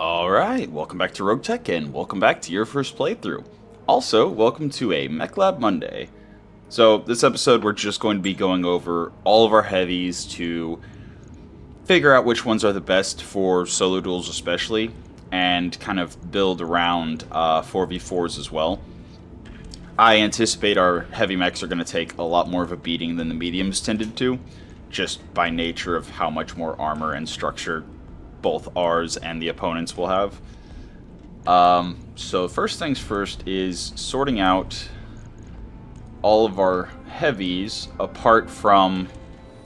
Alright, welcome back to Roguetech, and welcome back to your first playthrough. Also, welcome to a Mechlab Monday. So, this episode we're just going to be going over all of our heavies to figure out which ones are the best for solo duels especially, and kind of build around 4v4s as well. I anticipate our heavy mechs are going to take a lot more of a beating than the mediums tended to, just by nature of how much more armor and structure both ours and the opponents will have. So first things first is sorting out all of our heavies apart from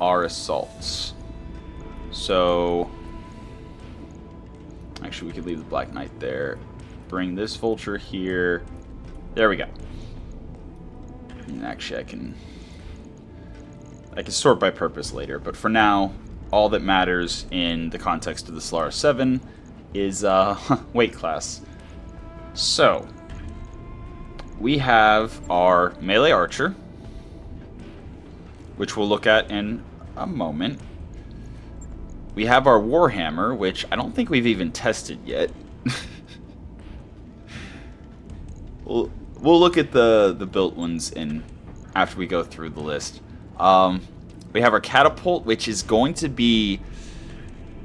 our assaults. So actually we could leave the Black Knight there. Bring this vulture here. There we go. And actually I can sort by purpose later, but for now all that matters in the context of the Solaris 7 is weight class. So, we have our melee archer, which we'll look at in a moment. We have our warhammer, which I don't think we've even tested yet. we'll look at the built ones after we go through the list. We have our catapult, which is going to be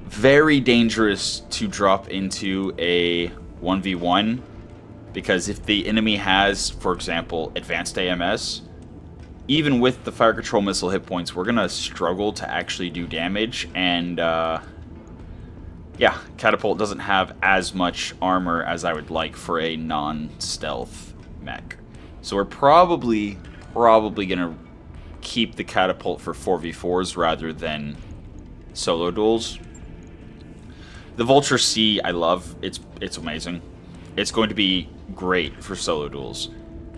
very dangerous to drop into a 1v1, because if the enemy has, for example, advanced AMS, even with the fire control missile hit points, we're going to struggle to actually do damage, and yeah, catapult doesn't have as much armor as I would like for a non-stealth mech. So we're probably going to keep the catapult for 4v4s rather than solo duels. The Vulture C I love. It's amazing. It's going to be great for solo duels.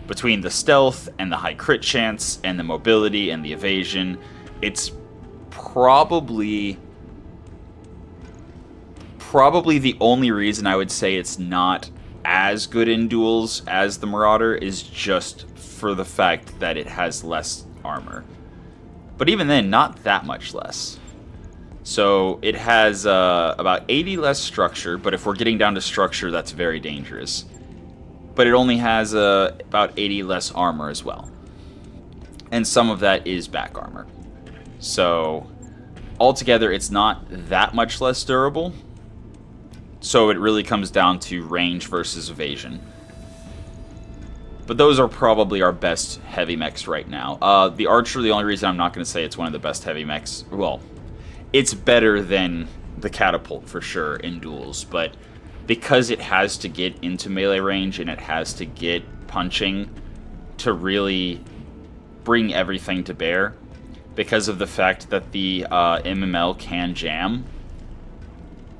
Between the stealth and the high crit chance and the mobility and the evasion, it's probably the only reason I would say it's not as good in duels as the Marauder is just for the fact that it has less armor. But even then, not that much less. So it has about 80 less structure, but if we're getting down to structure, that's very dangerous. But it only has about 80 less armor as well. And some of that is back armor. So altogether, it's not that much less durable. So it really comes down to range versus evasion. But those are probably our best heavy mechs right now. The Archer, the only reason I'm not going to say it's one of the best heavy mechs, well, it's better than the Catapult for sure in duels, but because it has to get into melee range and it has to get punching to really bring everything to bear, because of the fact that the MML can jam,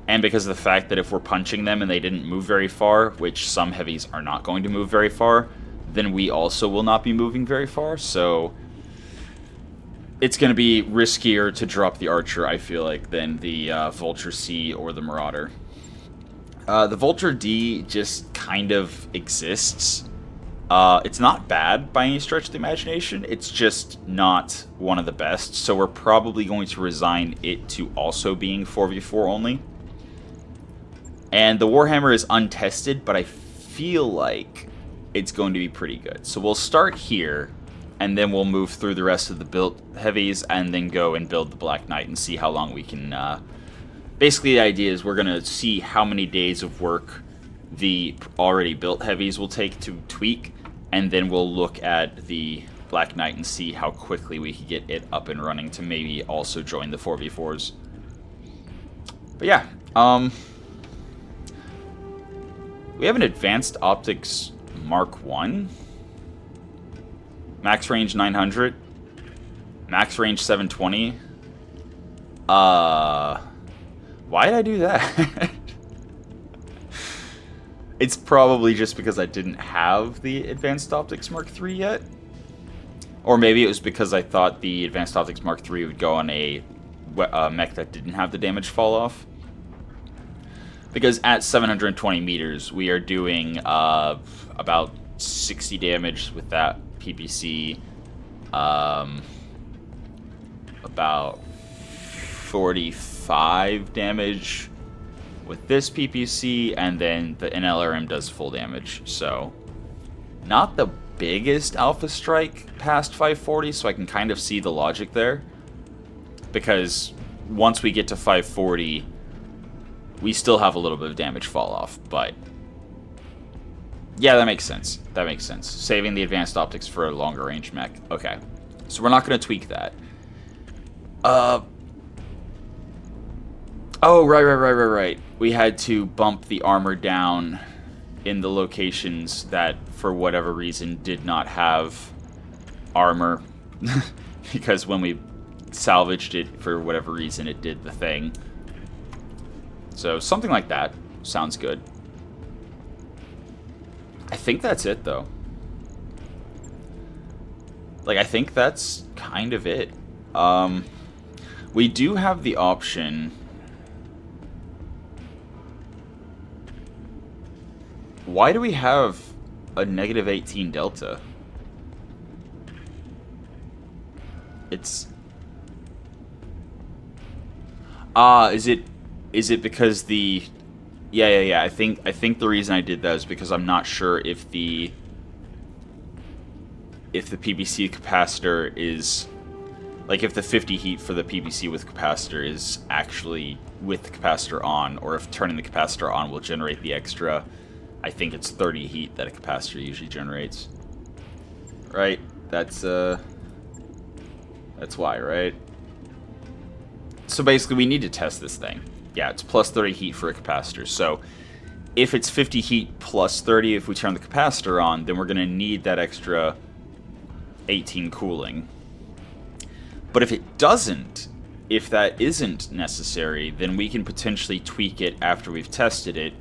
and because of the fact that if we're punching them and they didn't move very far, which some heavies are not going to move very far, then we also will not be moving very far, so it's going to be riskier to drop the Archer, I feel like, than the Vulture C or the Marauder. The Vulture D just kind of exists. It's not bad by any stretch of the imagination, it's just not one of the best, so we're probably going to resign it to also being 4v4 only. And the Warhammer is untested, but I feel like it's going to be pretty good. So we'll start here, and then we'll move through the rest of the built heavies, and then go and build the Black Knight and see how long we can... Basically, the idea is we're going to see how many days of work the already built heavies will take to tweak, and then we'll look at the Black Knight and see how quickly we can get it up and running to maybe also join the 4v4s. But yeah, we have an Advanced Optics Mark 1. Max range 900. Max range 720. Why did I do that? It's probably just because I didn't have the Advanced Optics Mark 3 yet. Or maybe it was because I thought the Advanced Optics Mark 3 would go on a mech that didn't have the damage fall off. Because at 720 meters, we are doing about 60 damage with that PPC. About 45 damage with this PPC, and then the NLRM does full damage. So, not the biggest alpha strike past 540, so I can kind of see the logic there. Because once we get to 540, we still have a little bit of damage fall off, but yeah, that makes sense. That makes sense. Saving the advanced optics for a longer range mech. Okay. So we're not going to tweak that. Oh, right. We had to bump the armor down in the locations that, for whatever reason, did not have armor. Because when we salvaged it, for whatever reason, it did the thing. So something like that sounds good. I think that's it, though. Like, I think that's kind of it. We do have the option. Why do we have a negative 18 delta? It's... is it because the... Yeah. I think the reason I did that is because I'm not sure if the PPC capacitor is... Like, if the 50 heat for the PPC with capacitor is actually with the capacitor on, or if turning the capacitor on will generate the extra... I think it's 30 heat that a capacitor usually generates. Right? That's why, right? So basically, we need to test this thing. Yeah, it's plus 30 heat for a capacitor. So if it's 50 heat plus 30, if we turn the capacitor on, then we're going to need that extra 18 cooling. But if it doesn't, if that isn't necessary, then we can potentially tweak it after we've tested it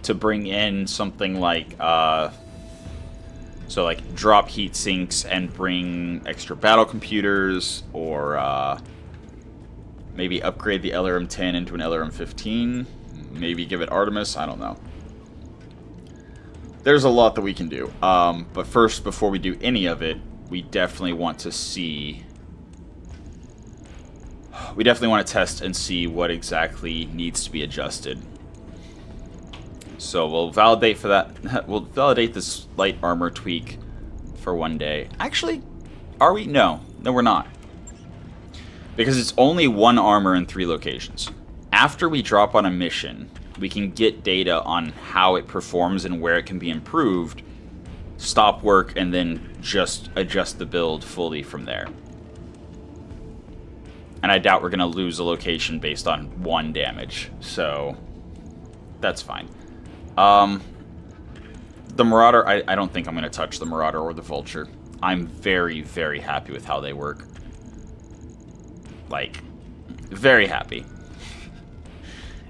to bring in something like, so like drop heat sinks and bring extra battle computers, or maybe upgrade the LRM-10 into an LRM-15, maybe give it Artemis, I don't know. There's a lot that we can do, but first, before we do any of it, we definitely want to see... We definitely want to test and see what exactly needs to be adjusted. So we'll validate for that. We'll validate this light armor tweak for one day. Actually, are we? No, we're not. Because it's only one armor in 3 locations. After we drop on a mission, we can get data on how it performs and where it can be improved, stop work, and then just adjust the build fully from there. And I doubt we're going to lose a location based on 1 damage, so that's fine. The Marauder, I don't think I'm going to touch the Marauder or the Vulture. I'm very, very happy with how they work. Like, very happy.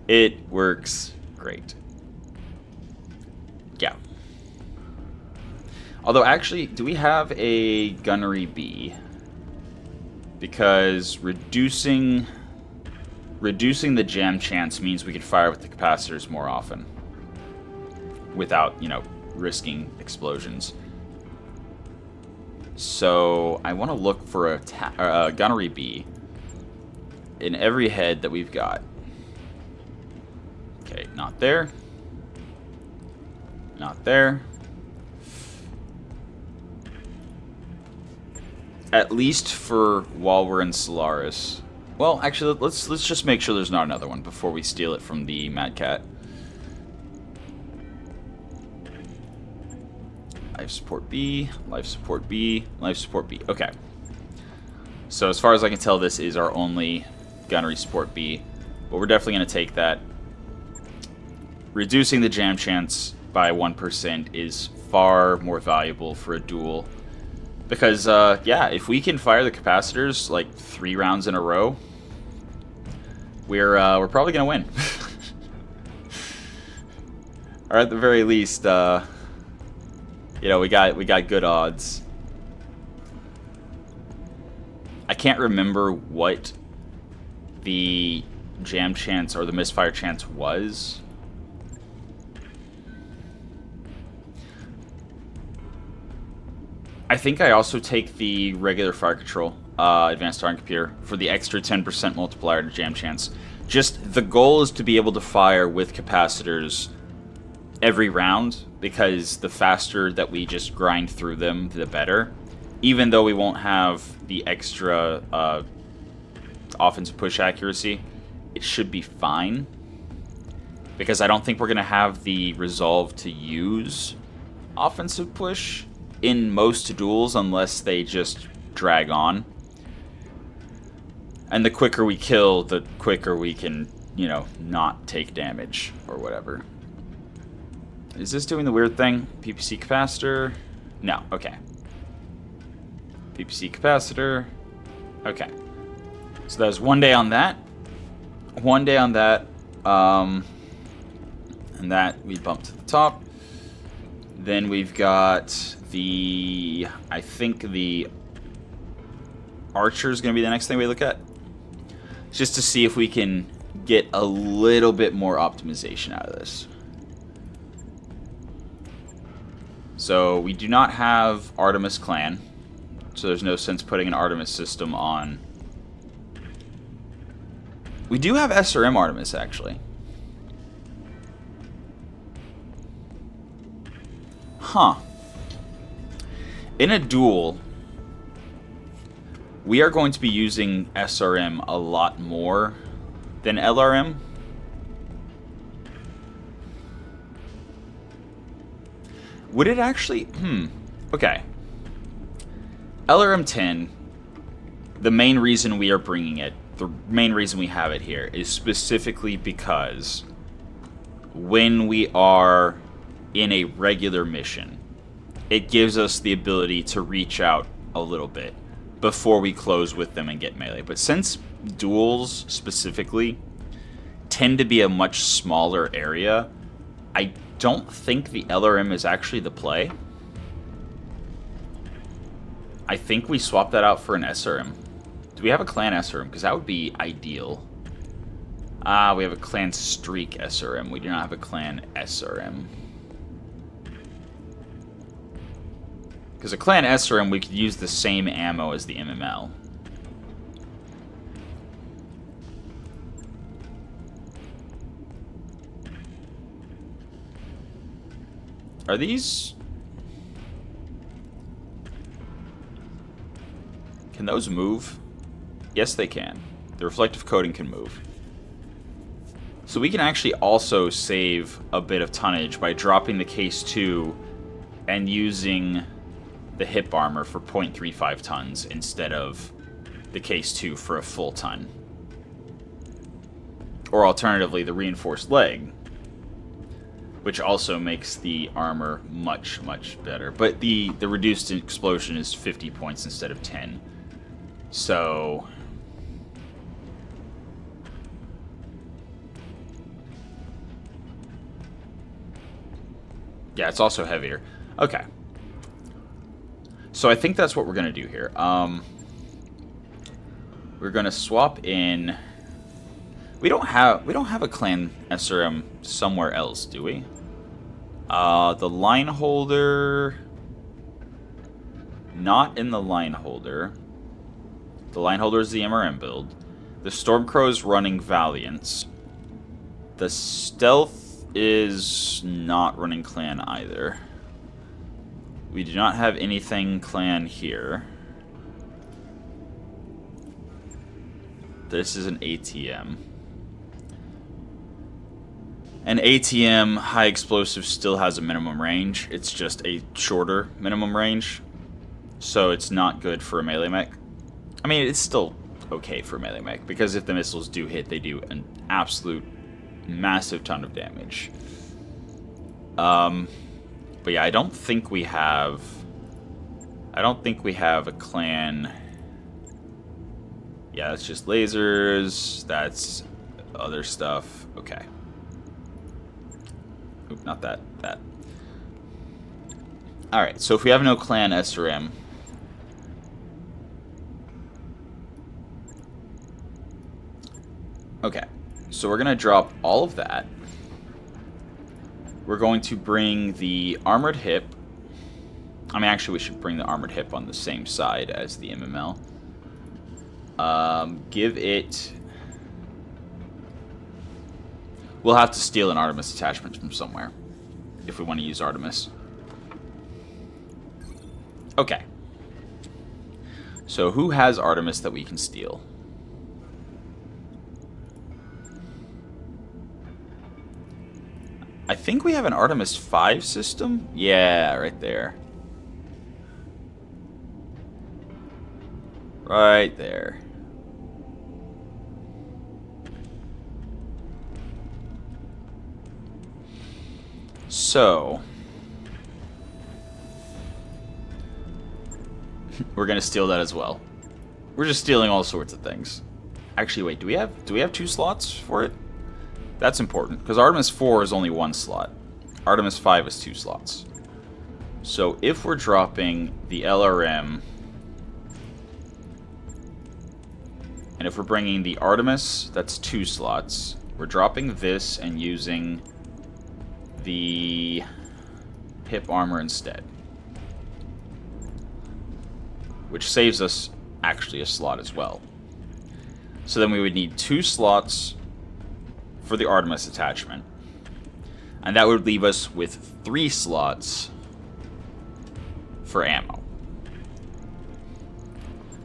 It works great. Yeah. Although, actually, do we have a Gunnery B? Because reducing the jam chance means we can fire with the capacitors more often. Without, you know, risking explosions. So, I want to look for a Gunnery B in every head that we've got. Okay, not there. Not there. At least for while we're in Solaris. Well, actually, let's just make sure there's not another one before we steal it from the Mad Cat. Life support B, life support B, life support B. Okay. So as far as I can tell, this is our only gunnery support B. But we're definitely going to take that. Reducing the jam chance by 1% is far more valuable for a duel. Because, yeah, if we can fire the capacitors like 3 rounds in a row, we're probably going to win. Or at the very least, you know, we got good odds. I can't remember what the jam chance or the misfire chance was. I think I also take the regular fire control advanced targeting computer for the extra 10% multiplier to jam chance. Just the goal is to be able to fire with capacitors every round, because the faster that we just grind through them, the better. Even though we won't have the extra offensive push accuracy, it should be fine. Because I don't think we're going to have the resolve to use offensive push in most duels unless they just drag on. And the quicker we kill, the quicker we can, you know, not take damage or whatever. Is this doing the weird thing? PPC capacitor? No, okay. PPC capacitor. Okay. So that was 1 day on that. 1 day on that. And that we bumped to the top. Then we've got the... I think the archer is going to be the next thing we look at. Just to see if we can get a little bit more optimization out of this. So we do not have Artemis Clan. So there's no sense putting an Artemis system on. We do have SRM Artemis, actually. Huh. In a duel, we are going to be using SRM a lot more than LRM. Would it actually... Okay. LRM 10, the main reason we are bringing it, the main reason we have it here, is specifically because when we are in a regular mission, it gives us the ability to reach out a little bit before we close with them and get melee. But since duels specifically tend to be a much smaller area, I don't think the LRM is actually the play. I think we swap that out for an SRM. Do we have a clan SRM? Because that would be ideal. We have a clan streak SRM. We do not have a clan SRM. Because a clan SRM, we could use the same ammo as the MML. Are these... Can those move? Yes, they can. The reflective coating can move. So we can actually also save a bit of tonnage by dropping the case 2 and using the hip armor for 0.35 tons instead of the case 2 for a full ton. Or alternatively, the reinforced leg, which also makes the armor much, much better. But the reduced explosion is 50 points instead of 10. So... yeah, it's also heavier. Okay. So I think that's what we're going to do here. We're going to swap in... We don't have a clan SRM somewhere else, do we? The line holder... Not in the line holder. The line holder is the MRM build. The Stormcrow is running Valiants. The Stealth is not running clan either. We do not have anything clan here. This is an ATM. An ATM high explosive still has a minimum range. It's just a shorter minimum range. So it's not good for a melee mech. I mean, it's still okay for a melee mech, because if the missiles do hit, they do an absolute massive ton of damage. But yeah, I don't think we have a clan. Yeah, that's just lasers. That's other stuff. Okay. Oop, not that. That. Alright, so if we have no clan SRM... Okay, so we're going to drop all of that. We're going to bring the armored hip. I mean, actually, we should bring the armored hip on the same side as the MML. Give it We'll have to steal an Artemis attachment from somewhere if we want to use Artemis. Okay. So who has Artemis that we can steal? I think we have an Artemis 5 system. Yeah, right there. Right there. So, we're gonna steal that as well. We're just stealing all sorts of things. Actually, wait, do we have 2 slots for it? That's important, because Artemis 4 is only 1 slot. Artemis 5 is 2 slots. So if we're dropping the LRM, and if we're bringing the Artemis, that's 2 slots. We're dropping this and using the hip armor instead, which saves us actually a slot as well. So then we would need 2 slots for the Artemis attachment, and that would leave us with 3 slots for ammo,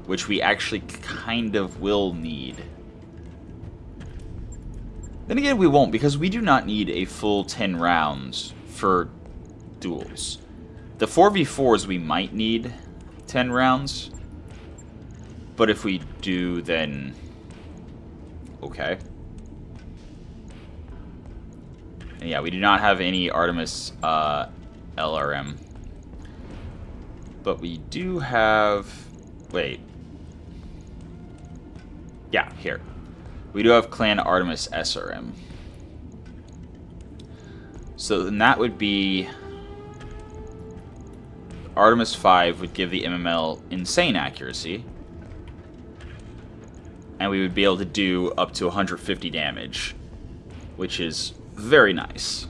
which we actually kind of will need. Then again, we won't, because we do not need a full 10 rounds for duels. The 4v4s we might need 10 rounds, but if we do, then okay. And yeah, we do not have any Artemis LRM. But we do have... Wait. Yeah, here. We do have Clan Artemis SRM. So then that would be... Artemis 5 would give the MML insane accuracy. And we would be able to do up to 150 damage, which is very nice.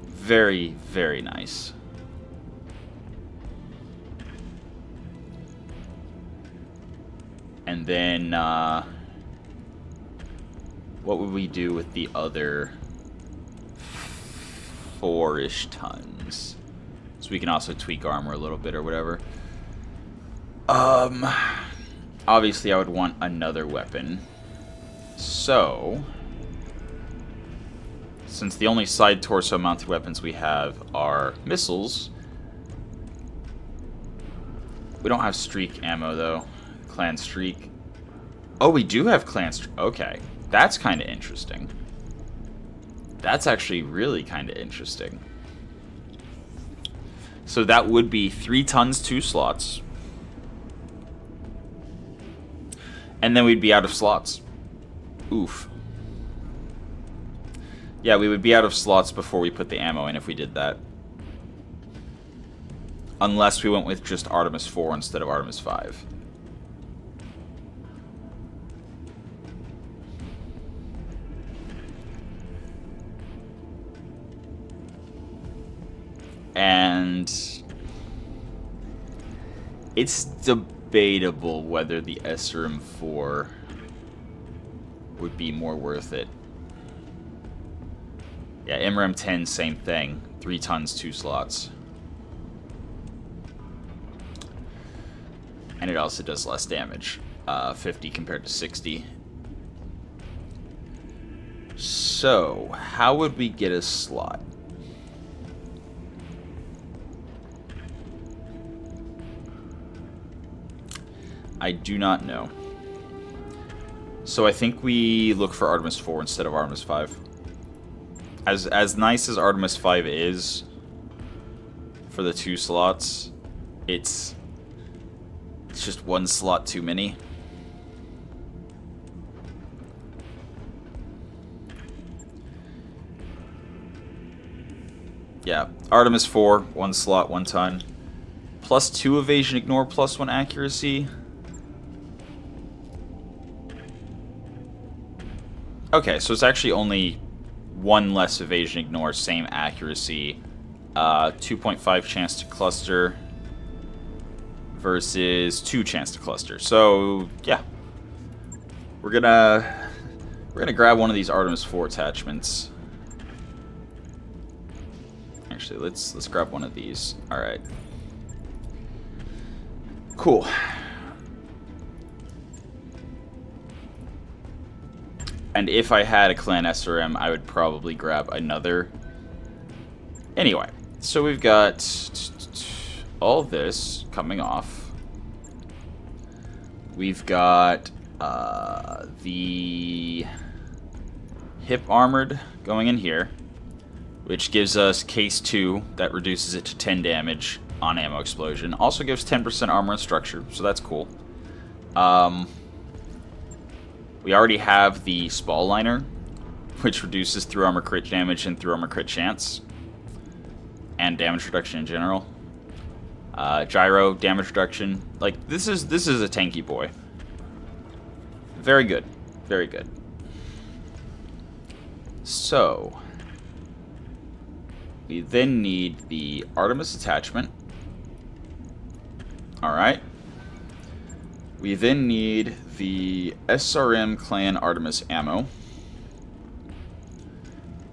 Very, very nice. And then, what would we do with the other 4-ish tons? So we can also tweak armor a little bit or whatever. Obviously I would want another weapon. So, since the only side torso mounted weapons we have are missiles, we don't have streak ammo though. Clan streak. Oh, we do have clan streak. Okay, that's kind of interesting. That's actually really kind of interesting. So that would be 3 tons, 2 slots. And then we'd be out of slots. Oof. Yeah, we would be out of slots before we put the ammo in if we did that. Unless we went with just Artemis 4 instead of Artemis 5. And it's debatable whether the SRM4 would be more worth it. Yeah, MRM 10, same thing. 3 tons, 2 slots. And it also does less damage. 50 compared to 60. So, how would we get a slot? I do not know. So I think we look for Artemis 4 instead of Artemis 5. As nice as Artemis 5 is for the 2 slots, it's just 1 slot too many. Yeah, Artemis 4, 1 slot, 1 ton. Plus 2 evasion ignore, plus 1 accuracy. Okay, so it's actually only 1 less evasion ignore, same accuracy. 2.5 chance to cluster versus 2 chance to cluster. So, yeah. We're gonna We're gonna grab one of these Artemis 4 attachments. Actually, let's grab one of these. All right. Cool. And if I had a clan SRM, I would probably grab another. Anyway, so we've got all this coming off. We've got the hip armored going in here, which gives us case 2 that reduces it to 10 damage on ammo explosion. Also gives 10% armor and structure, so that's cool. We already have the Spall Liner, which reduces through armor crit damage and through armor crit chance, and damage reduction in general. Gyro damage reduction. Like, this is a tanky boy. Very good, very good. So we then need the Artemis attachment. All right. We then need the SRM Clan Artemis ammo.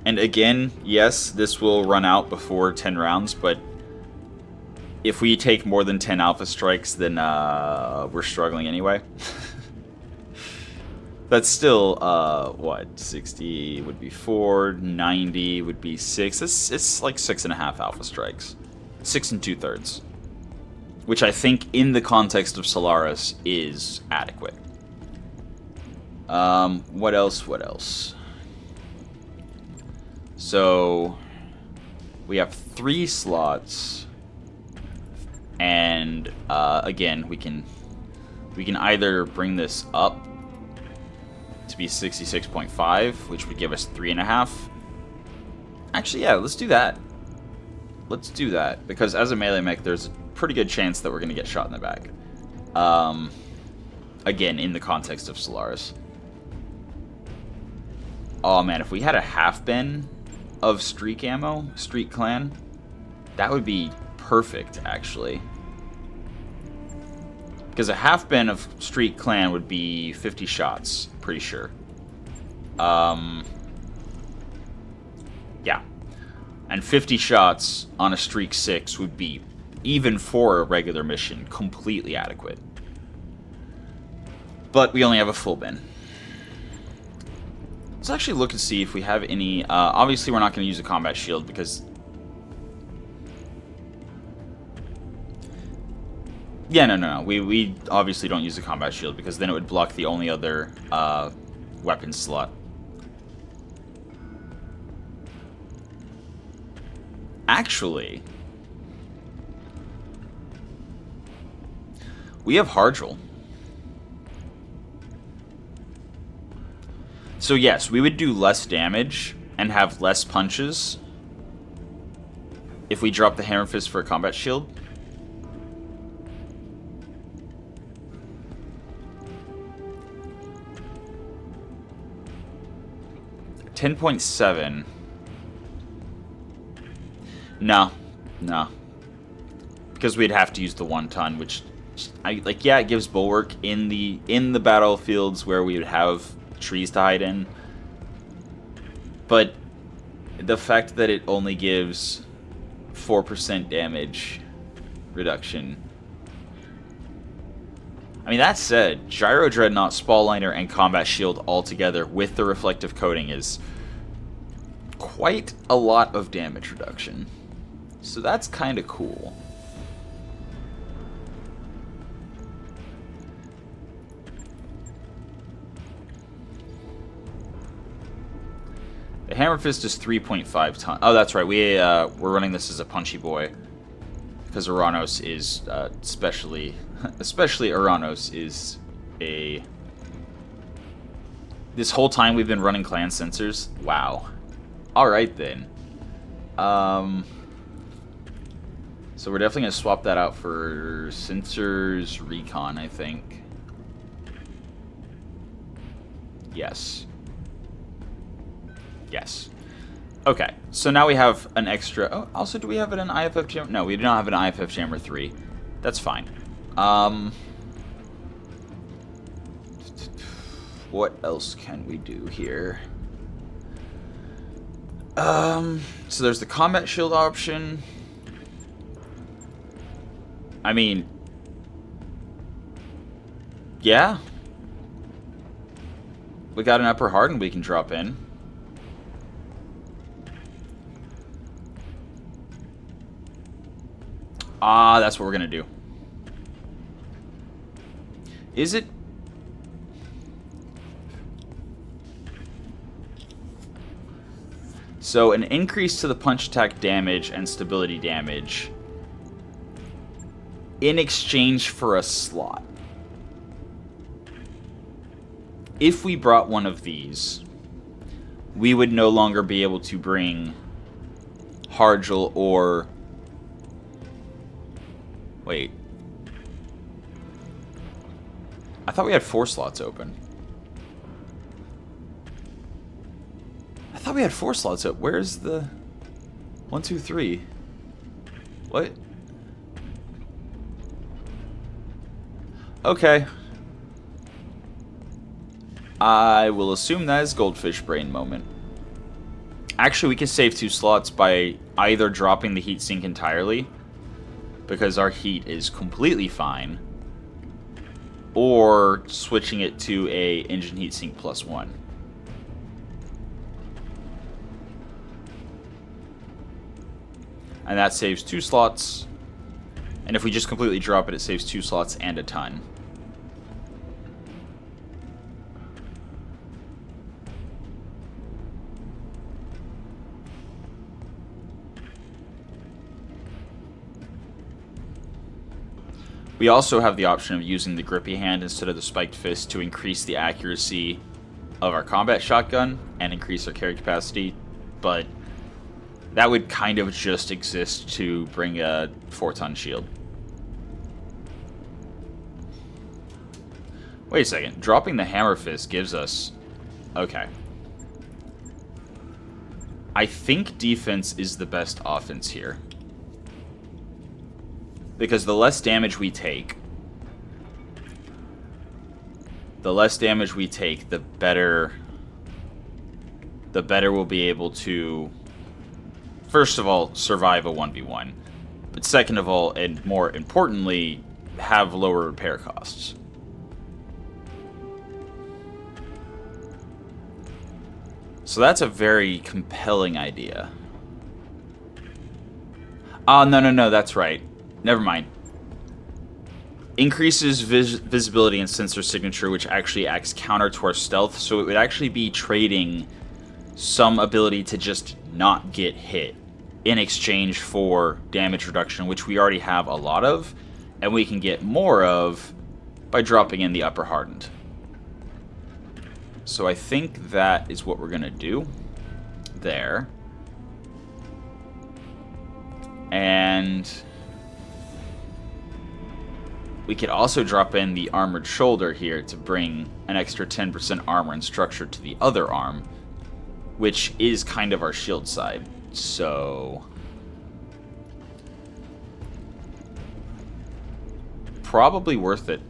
And again, yes, this will run out before 10 rounds, but if we take more than 10 alpha strikes, then we're struggling anyway. That's still, what, 60 would be 4, 90 would be 6. It's like 6.5 alpha strikes. 6 2/3. Which I think, in the context of Solaris, is adequate. What else? So, we have 3 slots, and again, we can either bring this up to be 66.5, which would give us 3.5. Actually, yeah, let's do that. Let's do that, because as a melee mech, there's a pretty good chance that we're going to get shot in the back. Again, in the context of Solaris. Oh man, if we had a half bin of streak ammo, streak clan, that would be perfect, actually. Because a half bin of streak clan would be 50 shots, pretty sure. Yeah. And 50 shots on a streak 6 would be, even for a regular mission, completely adequate. But we only have a full bin. Let's actually look and see if we have any... obviously, we're not going to use a combat shield because... Yeah, no. We obviously don't use the combat shield because then it would block the only other weapon slot. Actually... we have Hardril. So yes, we would do less damage and have less punches if we drop the Hammer Fist for a combat shield. $10.7. No. Because we'd have to use the 1 ton, which yeah, it gives bulwark in the battlefields where we would have trees to hide in, but the fact that it only gives 4% damage reduction. I mean, that said, Gyro Dreadnought, Spall Liner, and Combat Shield all together with the reflective coating is quite a lot of damage reduction. So that's kind of cool. The Hammer Fist is 3.5 ton. Oh, that's right. We're running this as a punchy boy because Uranos is especially Uranos is a. This whole time we've been running clan sensors. Wow. All right then. So we're definitely gonna swap that out for sensors recon, I think. Yes. Yes. Okay, so now we have an extra... Oh, also, do we have an IFF jammer? No, we do not have an IFF jammer 3. That's fine. We'll what else can we do here? So there's the combat shield option. I mean, yeah. We got an upper hardened we can drop in. Ah, that's what we're gonna do. Is it? So an increase to the punch attack damage and stability damage in exchange for a slot. If we brought one of these, we would no longer be able to bring Hargel or... Wait. I thought we had 4 slots open. I thought we had 4 slots open. Where's the... 1, 2, 3. What? Okay. I will assume that is Goldfish Brain moment. Actually, we can save 2 slots by either dropping the heat sink entirely, because our heat is completely fine, or switching it to a engine heatsink +1. And that saves 2 slots. And if we just completely drop it, it saves 2 slots and a ton. We also have the option of using the grippy hand instead of the spiked fist to increase the accuracy of our combat shotgun and increase our carry capacity, but that would kind of just exist to bring a 4-ton shield. Wait a second, dropping the hammer fist gives us... Okay. I think defense is the best offense here. Because the less damage we take, the better we'll be able to, first of all, survive a 1v1. But second of all, and more importantly, have lower repair costs. So that's a very compelling idea. Oh, no, that's right. Never mind. Increases visibility and sensor signature, which actually acts counter to our stealth, so it would actually be trading some ability to just not get hit in exchange for damage reduction, which we already have a lot of, and we can get more of by dropping in the upper hardened. So I think that is what we're going to do there. And we could also drop in the armored shoulder here to bring an extra 10% armor and structure to the other arm, which is kind of our shield side. So probably worth it.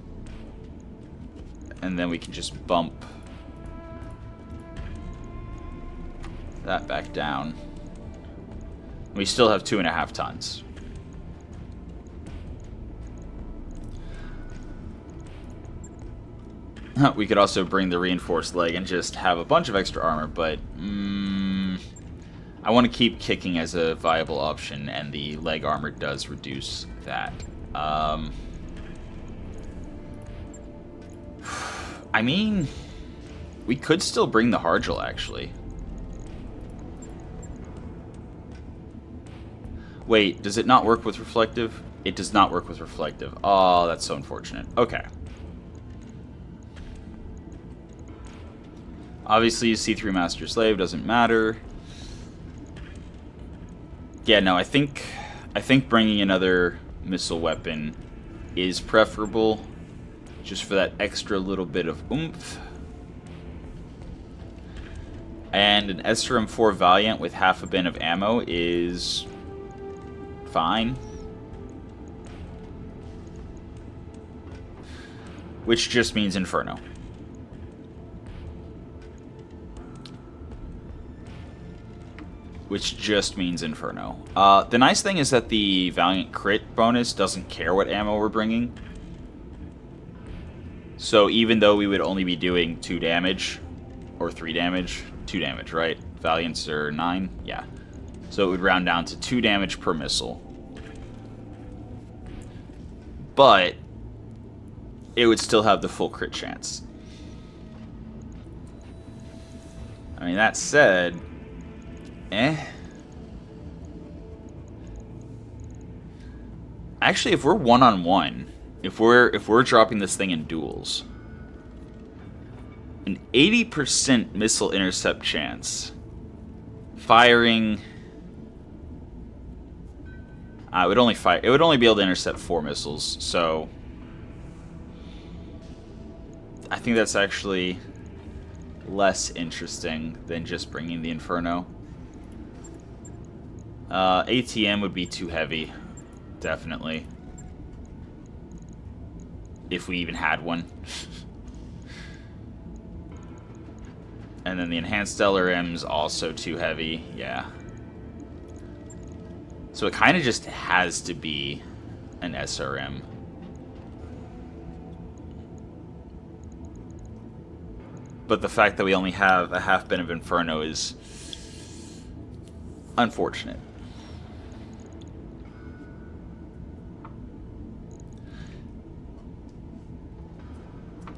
And then we can just bump that back down. We still have 2.5 tons. We could also bring the reinforced leg and just have a bunch of extra armor, but I want to keep kicking as a viable option, and the leg armor does reduce that. I mean, we could still bring the Hargel, actually. Wait, does it not work with reflective? It does not work with reflective. Oh, that's so unfortunate. Okay. Obviously, C3 Master Slave doesn't matter. Yeah, no, I think bringing another missile weapon is preferable, just for that extra little bit of oomph. And an SRM-4 Valiant with half a bin of ammo is fine. Which just means Inferno. which just means Inferno. The nice thing is that the Valiant crit bonus doesn't care what ammo we're bringing. So even though we would only be doing 2 damage, or 3 damage, 2 damage, right? Valiants are 9? Yeah. So it would round down to 2 damage per missile. But it would still have the full crit chance. I mean, that said, Actually, if we're one-on-one, if we're dropping this thing in duels, an 80% missile intercept chance, firing, it would only be able to intercept 4 missiles, so I think that's actually less interesting than just bringing the Inferno. ATM would be too heavy, definitely. If we even had one. And then the Enhanced LRM's also too heavy, yeah. So it kind of just has to be an SRM. But the fact that we only have a half bin of Inferno is unfortunate.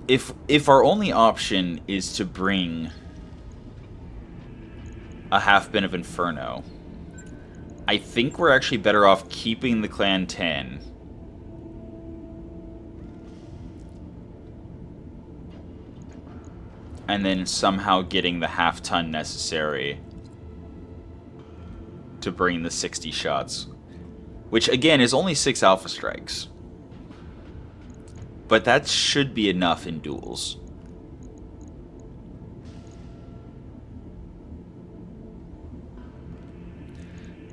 If our only option is to bring a half bin of Inferno, I think we're actually better off keeping the Clan 10. And then somehow getting the half-ton necessary to bring the 60 shots. Which, again, is only 6 Alpha Strikes. But that should be enough in duels.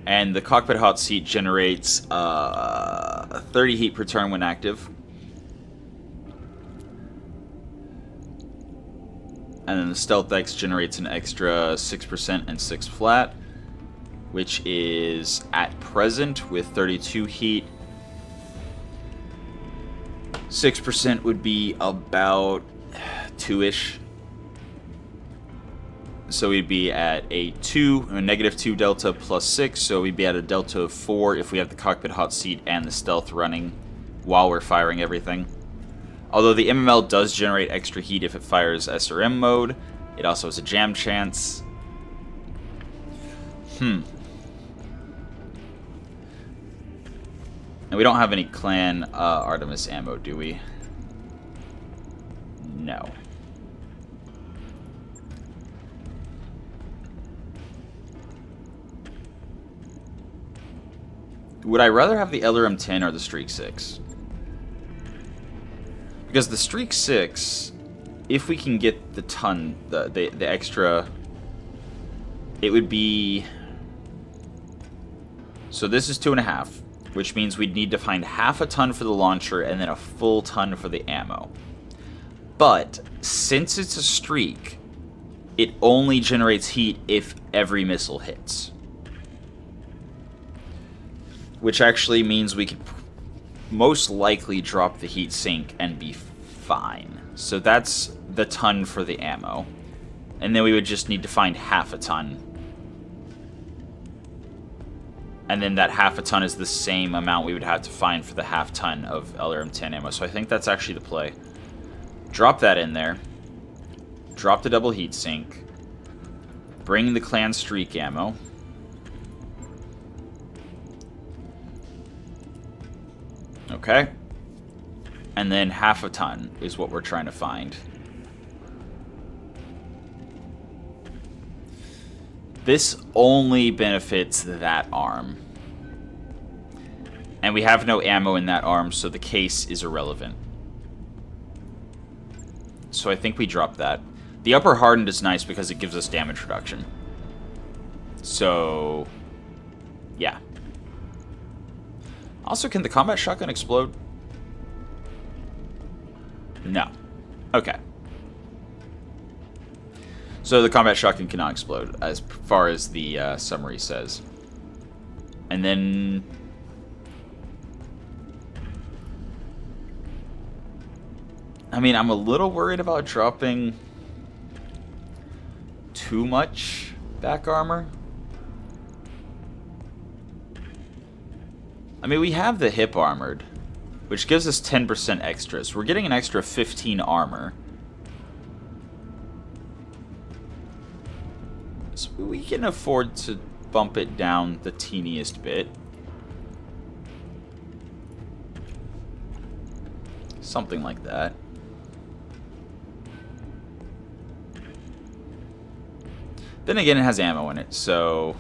And the Cockpit Hot Seat generates 30 heat per turn when active. And then the Stealth X generates an extra 6% and 6 flat, which is at present with 32 heat. 6% would be about 2-ish. So we'd be at a -2 delta plus 6, so we'd be at a delta of 4 if we have the Cockpit Hot Seat and the Stealth running while we're firing everything. Although the MML does generate extra heat if it fires SRM mode, it also has a jam chance. And we don't have any Clan Artemis ammo, do we? No. Would I rather have the LRM 10 or the Streak 6? Because the Streak 6, if we can get the ton, the extra, it would be... So this is 2.5. Which means we'd need to find half a ton for the launcher and then a full ton for the ammo. But since it's a streak, it only generates heat if every missile hits. Which actually means we could most likely drop the heat sink and be fine. So that's the ton for the ammo. And then we would just need to find half a ton. And then that half a ton is the same amount we would have to find for the half ton of LRM 10 ammo. So I think that's actually the play. Drop that in there. Drop the double heat sink. Bring the Clan Streak ammo. Okay. And then half a ton is what we're trying to find. This only benefits that arm. And we have no ammo in that arm, so the case is irrelevant. So I think we drop that. The upper hardened is nice because it gives us damage reduction. So, yeah. Also, can the combat shotgun explode? No. Okay. So the combat shotgun cannot explode, as far as the summary says. And then... I mean, I'm a little worried about dropping too much back armor. I mean, we have the hip armored, which gives us 10% extra. So we're getting an extra 15 armor. So we can afford to bump it down the teeniest bit. Something like that. Then again, it has ammo in it, so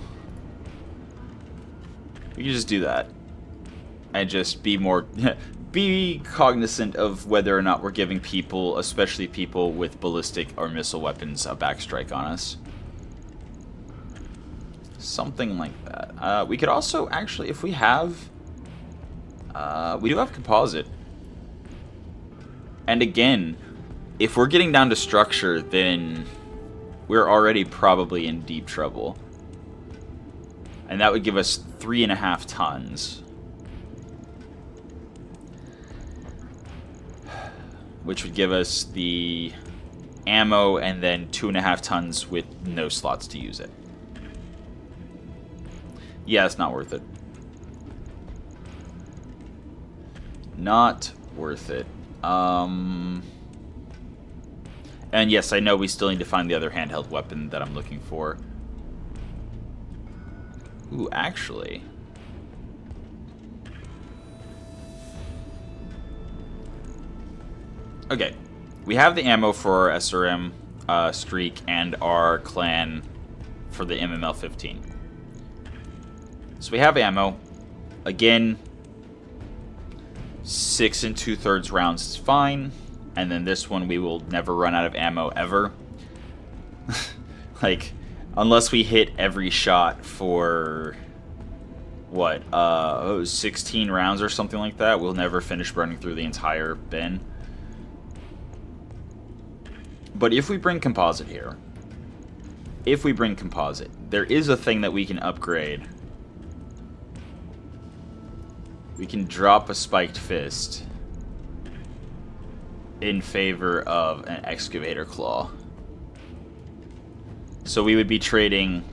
we can just do that. And just be more... be cognizant of whether or not we're giving people, especially people with ballistic or missile weapons, a backstrike on us. Something like that. We could also, actually, if we have... we do have composite. And again, if we're getting down to structure, then we're already probably in deep trouble. And that would give us 3.5 tons. Which would give us the ammo and then 2.5 tons with no slots to use it. Yeah, it's not worth it. Not worth it. And yes, I know we still need to find the other handheld weapon that I'm looking for. Ooh, actually... Okay, we have the ammo for our SRM streak and our clan for the MML-15. So we have ammo. Again, 6 2/3 rounds is fine. And then this one, we will never run out of ammo ever. Like, unless we hit every shot for, what, 16 rounds or something like that, we'll never finish burning through the entire bin. But if we bring composite here, there is a thing that we can upgrade. We can drop a spiked fist in favor of an excavator claw. So we would be trading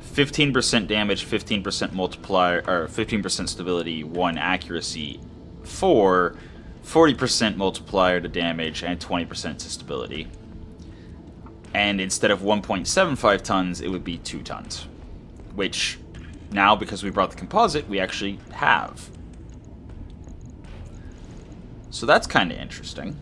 15% damage, 15% multiplier, or 15% stability, 1 accuracy for 40% multiplier to damage and 20% to stability. And instead of 1.75 tons, it would be 2 tons. Which, now, because we brought the composite, we actually have. So that's kind of interesting.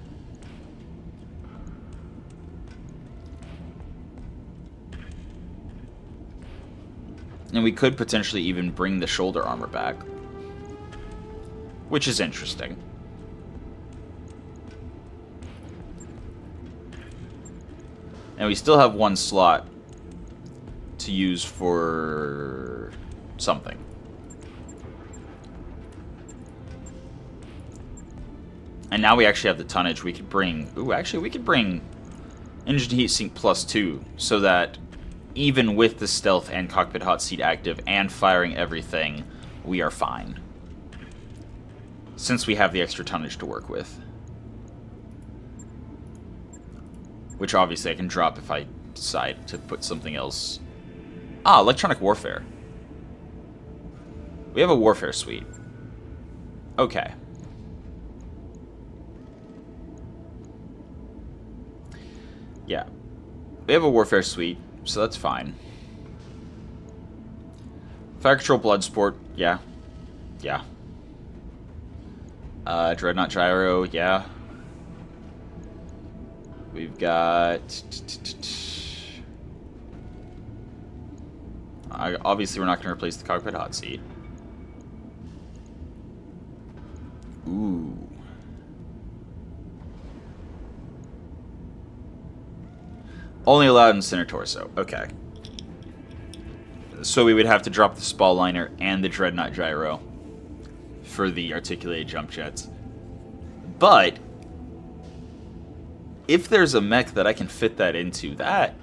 And we could potentially even bring the shoulder armor back. Which is interesting. And we still have 1 slot to use for something. And now we actually have the tonnage. We could bring... Ooh, actually, we could bring engine heatsink +2, so that even with the stealth and cockpit hot seat active and firing everything, we are fine. Since we have the extra tonnage to work with. Which obviously I can drop if I decide to put something else. Ah, electronic warfare. We have a warfare suite. Okay. Yeah. We have a warfare suite, so that's fine. Fire control Bloodsport, yeah. Yeah. Dreadnought Gyro, yeah. We've got... obviously, we're not going to replace the cockpit hot seat. Ooh. Only allowed in center torso. Okay. So we would have to drop the spall liner and the Dreadnought Gyro for the articulated jump jets. But if there's a mech that I can fit that into, that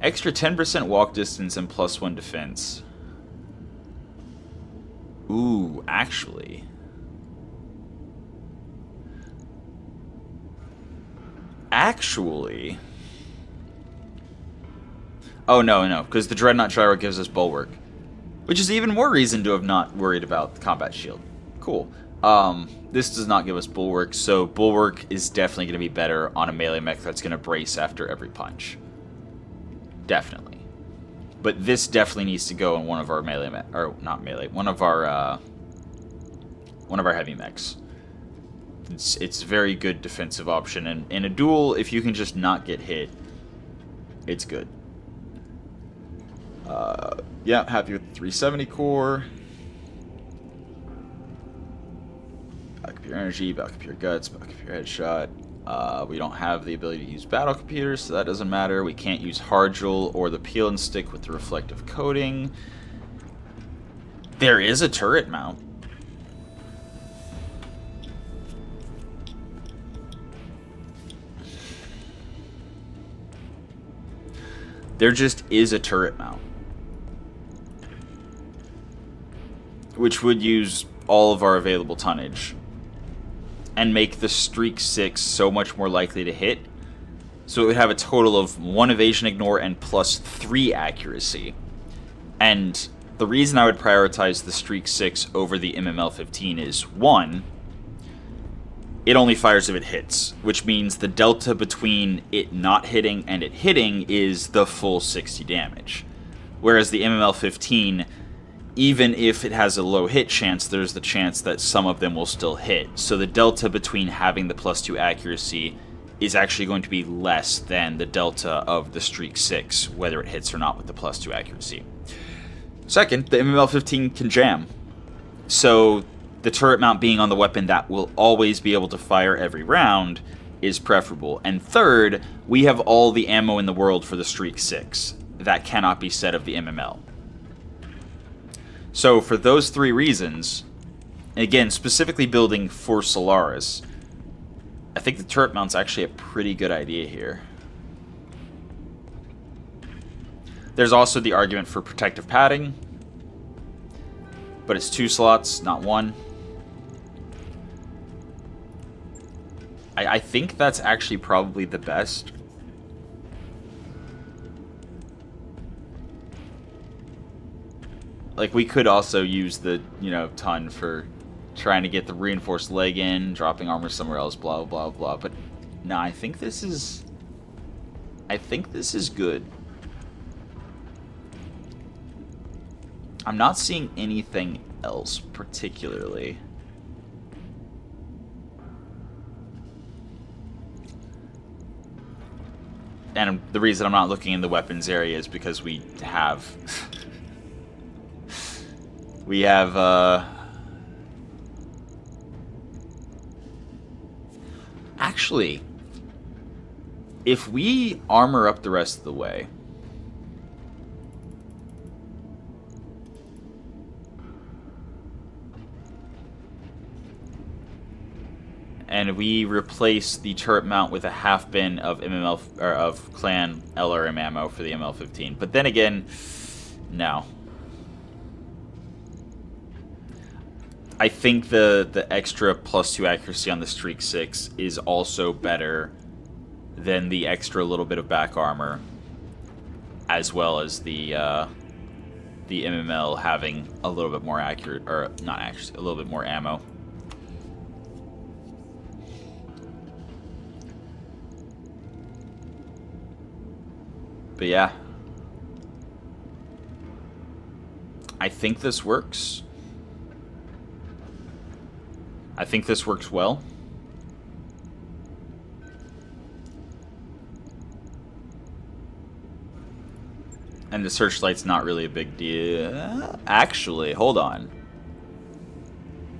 Extra 10% walk distance and +1 defense. Ooh, actually. Oh, no, because the Dreadnought Gyro gives us Bulwark. Which is even more reason to have not worried about the Combat Shield. Cool. This does not give us Bulwark, so Bulwark is definitely going to be better on a melee mech that's going to brace after every punch. Definitely. But this definitely needs to go in one of our melee or not melee, one of our heavy mechs. It's a very good defensive option, and in a duel, if you can just not get hit, it's good. Yeah, happy with the 370 core. Backup your energy, backup your guts, backup your headshot. We don't have the ability to use battle computers, so that doesn't matter. We can't use Hardjewel or the peel and stick with the reflective coating. There is a turret mount. There just is a turret mount, which would use all of our available tonnage and make the Streak 6 so much more likely to hit. So it would have a total of 1 evasion ignore and +3 accuracy. And the reason I would prioritize the Streak 6 over the MML-15 is, 1, it only fires if it hits, which means the delta between it not hitting and it hitting is the full 60 damage. Whereas the MML-15, even if it has a low hit chance, there's the chance that some of them will still hit. So the delta between having the +2 accuracy is actually going to be less than the delta of the Streak 6, whether it hits or not with the +2 accuracy. Second, the MML-15 can jam. So the turret mount being on the weapon that will always be able to fire every round is preferable. And third, we have all the ammo in the world for the Streak 6. That cannot be said of the MML. So for those 3 reasons, again, specifically building for Solaris, I think the turret mount's actually a pretty good idea here. There's also the argument for protective padding, but it's 2 slots, not 1. I think that's actually probably the best. Like, we could also use the, ton for trying to get the reinforced leg in, dropping armor somewhere else, blah, blah, blah. But, no, I think this is good. I'm not seeing anything else particularly. And the reason I'm not looking in the weapons area is because we have... Actually, if we armor up the rest of the way... and we replace the turret mount with a half bin of of clan LRM ammo for the ML-15. But then again, no. I think the extra +2 accuracy on the Streak 6 is also better than the extra little bit of back armor, as well as the MML having a little bit more accurate, or not accuracy, a little bit more ammo. But yeah, I think this works. I think this works well. And the searchlight's not really a big deal. Actually, hold on.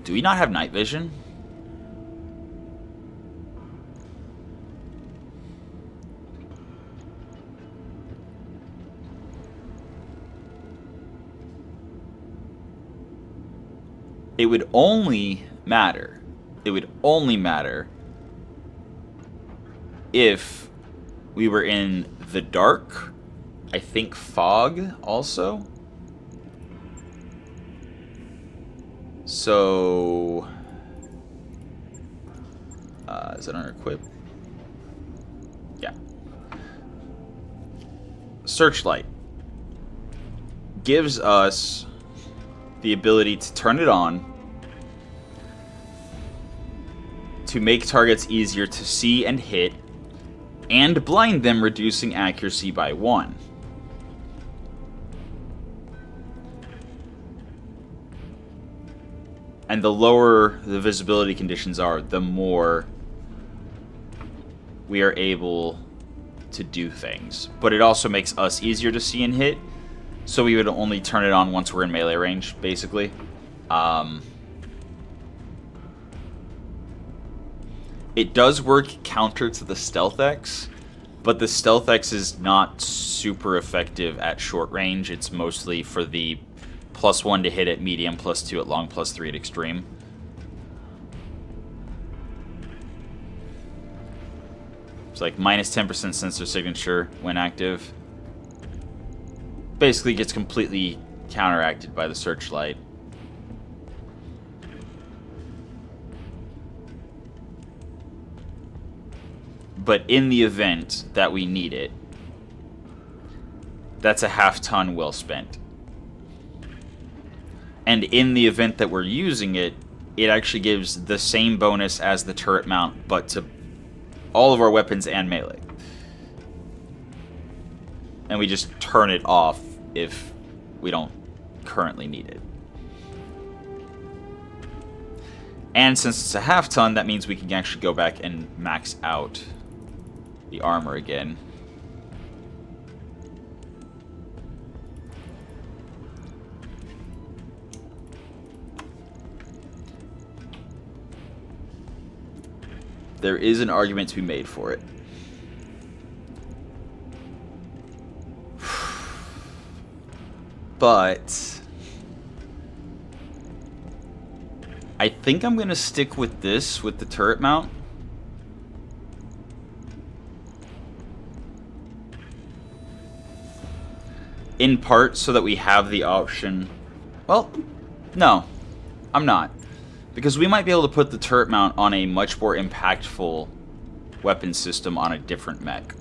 Do we not have night vision? It would only matter. It would only matter if we were in the dark I think fog also. So, is it under equip? Yeah. Searchlight gives us the ability to turn it on to make targets easier to see and hit, and blind them, reducing accuracy by 1. And the lower the visibility conditions are, the more we are able to do things. But it also makes us easier to see and hit, so we would only turn it on once we're in melee range, basically. It does work counter to the Stealth X, but the Stealth X is not super effective at short range. It's mostly for the +1 to hit at medium, +2 at long, +3 at extreme. It's like -10% sensor signature when active. Basically gets completely counteracted by the searchlight. But in the event that we need it, that's a half-ton well spent. And in the event that we're using it, it actually gives the same bonus as the turret mount, but to all of our weapons and melee. And we just turn it off if we don't currently need it. And since it's a half-ton, that means we can actually go back and max out the armor again. There is an argument to be made for it. But I think I'm going to stick with this, with the turret mount. In part so that we have the option. Well, no, I'm not. Because we might be able to put the turret mount on a much more impactful weapon system on a different mech.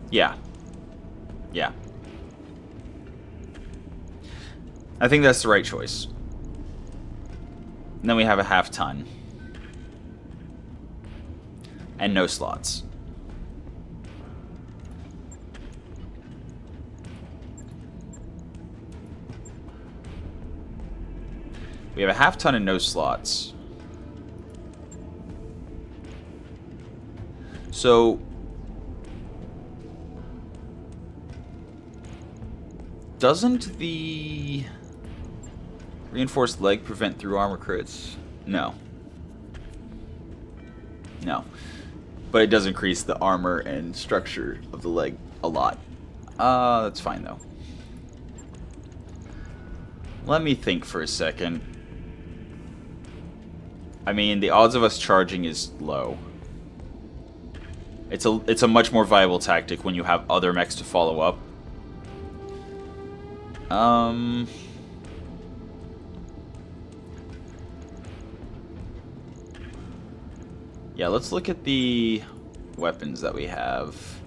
Yeah. Yeah. I think that's the right choice. And then we have a half-ton. And no slots. We have a half-ton and no slots. So doesn't the reinforced leg prevent through armor crits? No. No. But it does increase the armor and structure of the leg a lot. That's fine though. Let me think for a second. I mean, the odds of us charging is low. It's a much more viable tactic when you have other mechs to follow up. Yeah, let's look at the weapons that we have.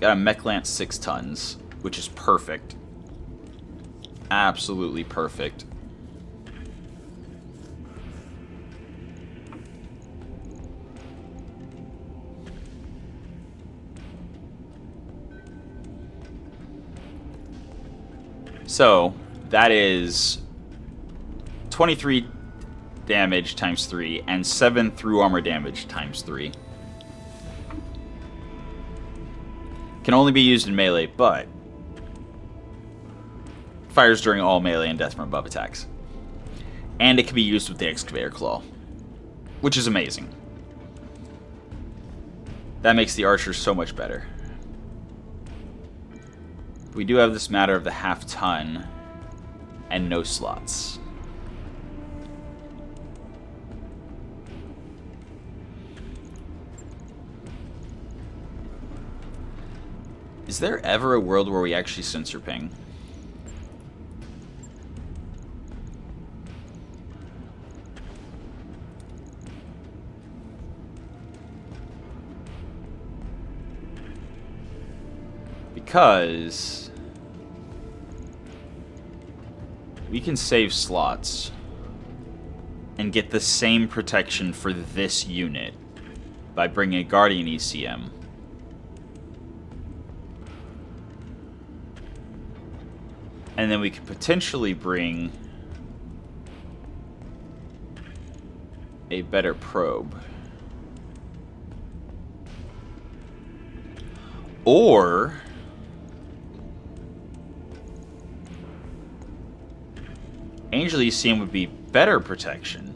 Got a mech lance 6 tons, which is perfect. Absolutely perfect. So, that is 23 damage times 3 and 7 through armor damage times 3. Can only be used in melee, but fires during all melee and death from above attacks. And it can be used with the excavator claw, which is amazing. That makes the archer so much better. We do have this matter of the half-ton. and no slots. Is there ever a world where we actually sensor ping? Because we can save slots and get the same protection for this unit by bringing a Guardian ECM. And then we could potentially bring a better probe. Or Angel ECM would be better protection.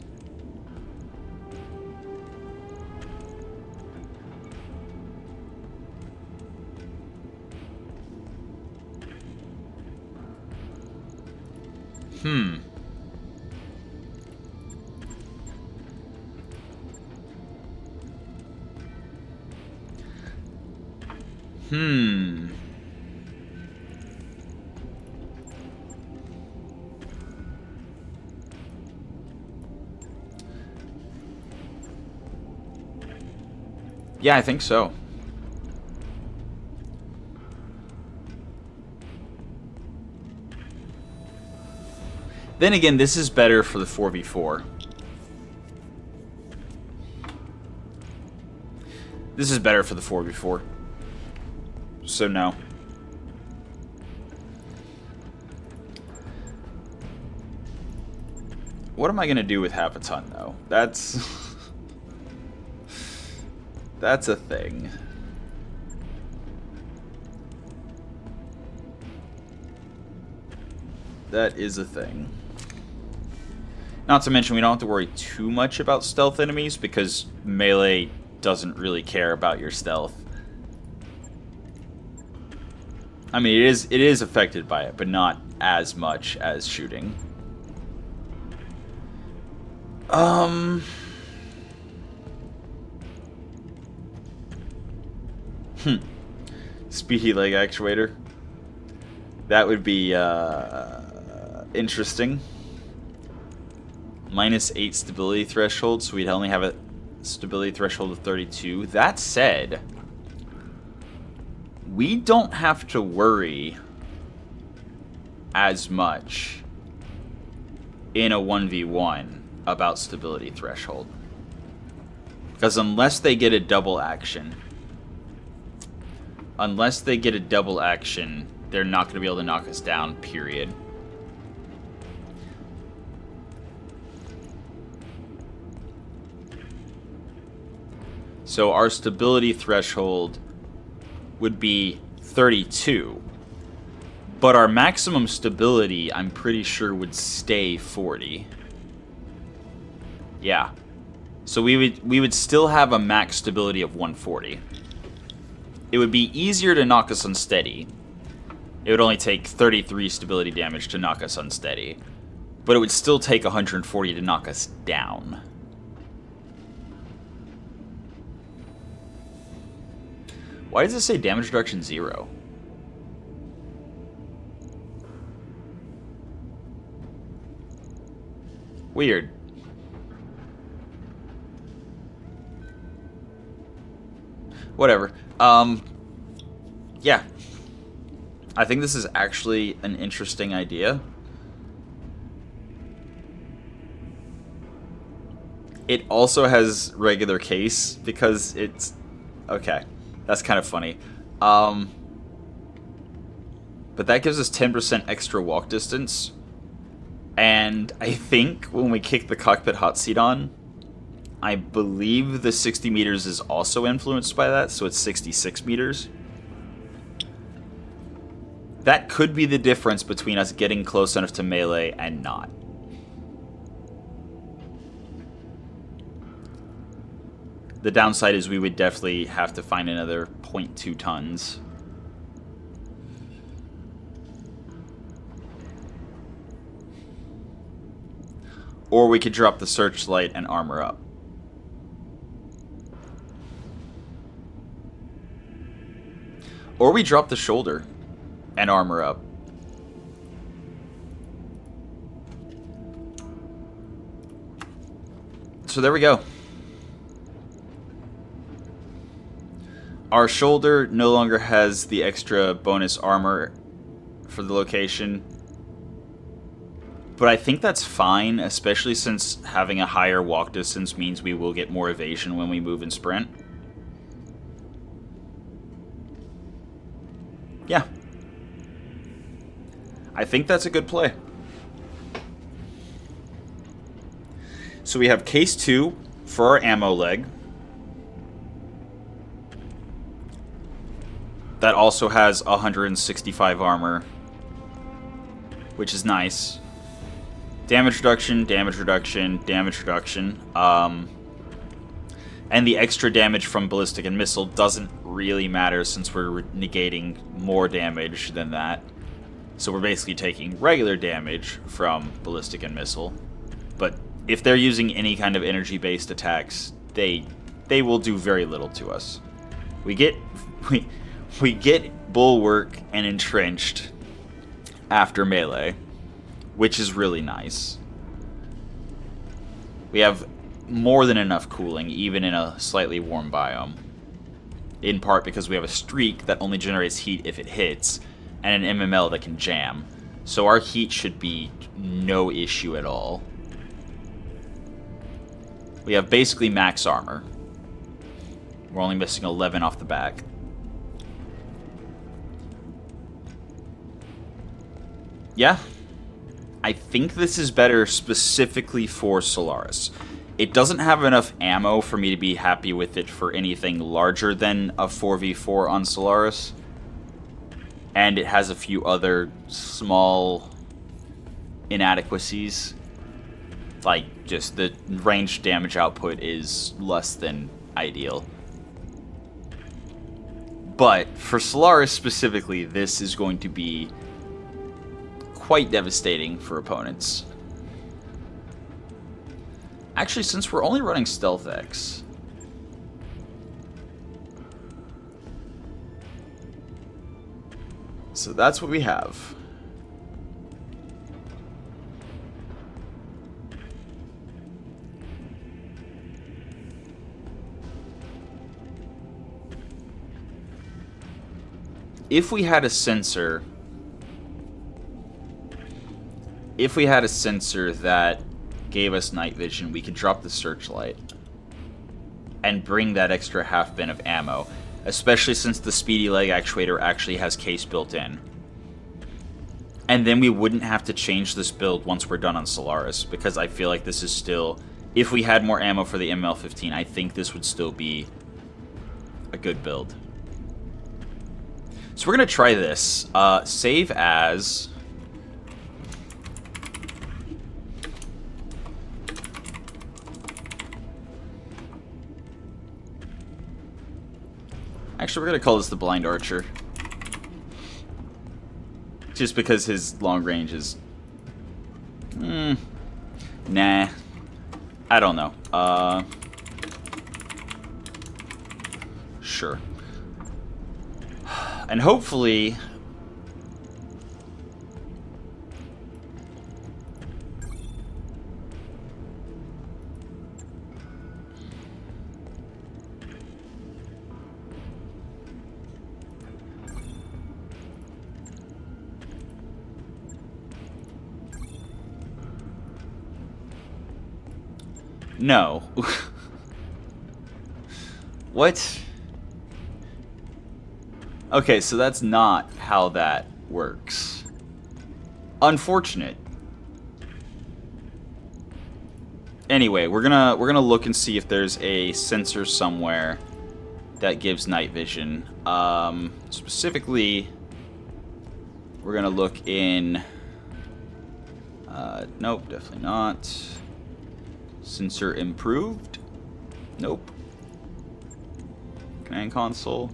Hmm. Yeah, I think so. Then again, this is better for the 4v4. This is better for the 4v4. So no. What am I going to do with half a ton, though? That's... That's a thing. That is a thing. Not to mention, we don't have to worry too much about stealth enemies, because melee doesn't really care about your stealth. I mean, it is affected by it, but not as much as shooting. Speedy leg actuator. That would be interesting. -8 stability threshold, so we'd only have a stability threshold of 32. That said, we don't have to worry as much in a 1v1 about stability threshold. Because unless they get a double action, they're not going to be able to knock us down, period. So our stability threshold would be 32. But our maximum stability, I'm pretty sure, would stay 40. Yeah. So we would still have a max stability of 140. It would be easier to knock us unsteady. It would only take 33 stability damage to knock us unsteady. But it would still take 140 to knock us down. Why does it say damage reduction 0? Weird. Whatever. Yeah. I think this is actually an interesting idea. It also has regular case because it's... Okay. That's kind of funny. But that gives us 10% extra walk distance. And I think when we kick the cockpit hot seat on, I believe the 60 meters is also influenced by that, so it's 66 meters. That could be the difference between us getting close enough to melee and not. The downside is we would definitely have to find another 0.2 tons. Or we could drop the searchlight and armor up. Or we drop the shoulder and armor up. So there we go. Our shoulder no longer has the extra bonus armor for the location. But I think that's fine, especially since having a higher walk distance means we will get more evasion when we move and sprint. Yeah. I think that's a good play. So we have case 2 for our ammo leg. That also has 165 armor, which is nice. Damage reduction, damage reduction, damage reduction. And the extra damage from ballistic and missile doesn't really matter since we're negating more damage than that. So we're basically taking regular damage from ballistic and missile. But if they're using any kind of energy-based attacks, they will do very little to us. We get bulwark and entrenched after melee, which is really nice. We have more than enough cooling, even in a slightly warm biome. In part because we have a streak that only generates heat if it hits, and an MML that can jam. So our heat should be no issue at all. We have basically max armor. We're only missing 11 off the back. Yeah. I think this is better specifically for Solaris. It doesn't have enough ammo for me to be happy with it for anything larger than a 4v4 on Solaris. And it has a few other small inadequacies. Like, just the ranged damage output is less than ideal. But for Solaris specifically, this is going to be quite devastating for opponents. Actually, since we're only running Stealth X, so that's what we have. If we had a sensor, that gave us night vision, we could drop the searchlight and bring that extra half bin of ammo, especially since the speedy leg actuator actually has case built in. And then we wouldn't have to change this build once we're done on Solaris, because I feel like this is still, if we had more ammo for the ML15, I think this would still be a good build. So we're going to try this. Save as... Actually, we're going to call this the Blind Archer. Just because his long range is... Nah. I don't know. Sure. And hopefully... No. What? Okay, so that's not how that works. Unfortunate. Anyway, we're gonna look and see if there's a sensor somewhere that gives night vision. Specifically, we're gonna look in. Nope, definitely not. Sensor improved. Nope. Command console.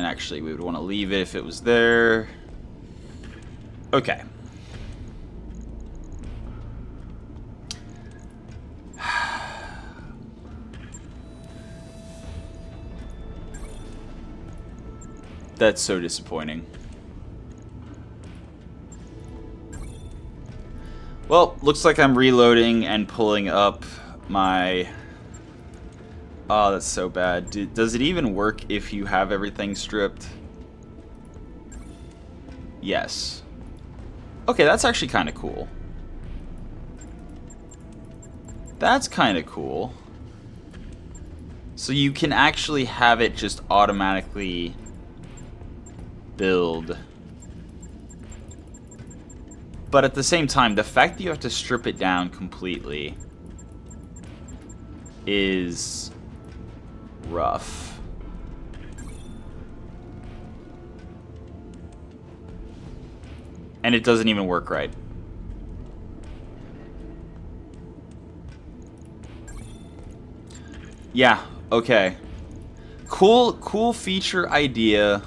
And actually, we would want to leave it if it was there. Okay. That's so disappointing. Well, looks like I'm reloading and pulling up my... Oh, that's so bad. Does it even work if you have everything stripped? Yes. Okay, that's actually kind of cool. That's kind of cool. So you can actually have it just automatically build. But at the same time, the fact that you have to strip it down completely is rough. And it doesn't even work right. Yeah, okay. Cool feature idea,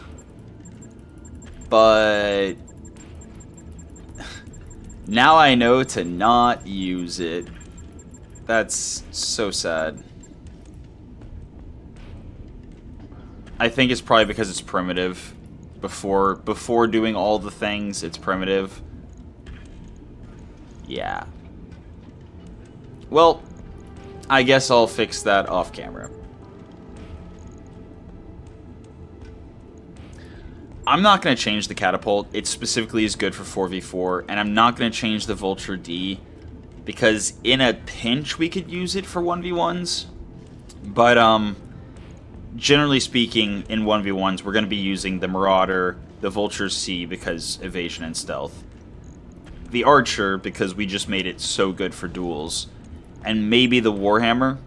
but now I know to not use it. That's so sad. I think it's probably because it's primitive. Before doing all the things, it's primitive. Yeah. Well, I guess I'll fix that off camera. I'm not going to change the catapult. It specifically is good for 4v4, and I'm not going to change the Vulture D because in a pinch we could use it for 1v1s. But generally speaking, in 1v1s we're going to be using the Marauder, the Vulture C because evasion and stealth, the Archer because we just made it so good for duels, and maybe the Warhammer.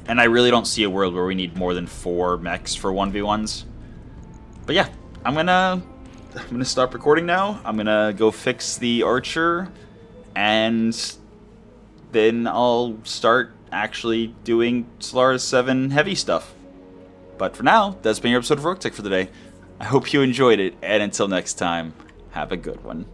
And I really don't see a world where we need more than 4 mechs for 1v1s. But yeah, I'm gonna stop recording now. I'm gonna go fix the Archer, and then I'll start actually doing Solaris 7 heavy stuff. But for now, that's been your episode of Roguetech for today. I hope you enjoyed it, and until next time, have a good one.